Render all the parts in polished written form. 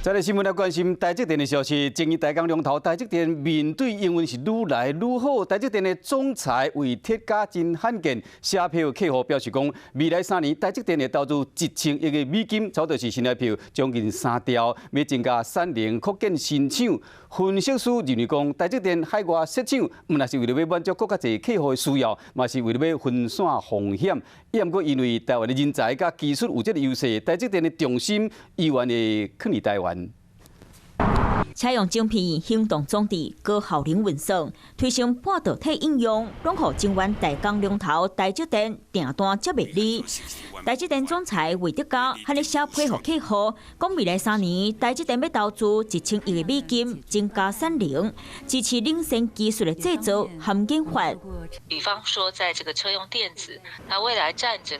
再来新闻来关心台积电的消息。前日台钢龙头台积电面对营运是愈来愈好，台积电的总裁为铁甲真罕见写票客户表示讲，未来3年台积电会投资1000亿的美金，差不多是新台票将近3兆，要增加产能、扩建新厂。分析师认为讲，台积电海外设厂，唔那是为了要满足更加侪客户的需要，嘛是为了要分散风险。也毋过因为台湾的人才甲技术有这个优势，台积电的重心依然会放伫台湾。采用晶片行动装置高效能运算，推升半导体应用，拢互台湾大钢龙头台积电订单接袂离。台积电总裁魏德嘉喺咧写配合客户，讲未来3年台积电要投资1000亿的美金，增加产能，支持领先技术的制造和研发。比方说，在这个车用电子，它未来占整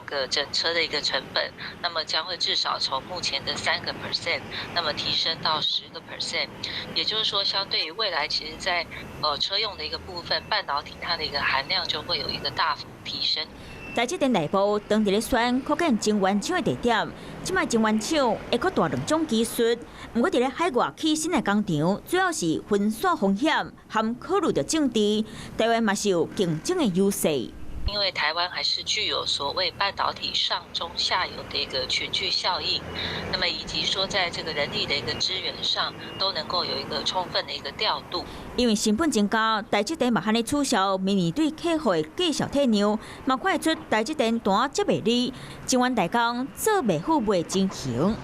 车的一个成本，那么将会至少从目前的3%，那么提升到10%。也就是说，相对于未来，其实在车用的一个部分，半导体它的一个含量就会有一个大幅提升。台积电内部当地咧选扩建晶圆厂的地点，即卖晶圆厂会扩大2种技术，不过伫咧海外起新的工厂，主要是分散风险，含考虑到政治，台湾嘛是有竞争的优势。因为台湾还是具有所谓半导体上中下游的一个群聚效应，那么以及说在这个人力的一个资源上都能够有一个充分的一个调度。因为成本增加，台积电嘛罕咧促销明年对客户的绩效体量，嘛看会出台积电单接袂离，晶圆代工做袂好袂进行。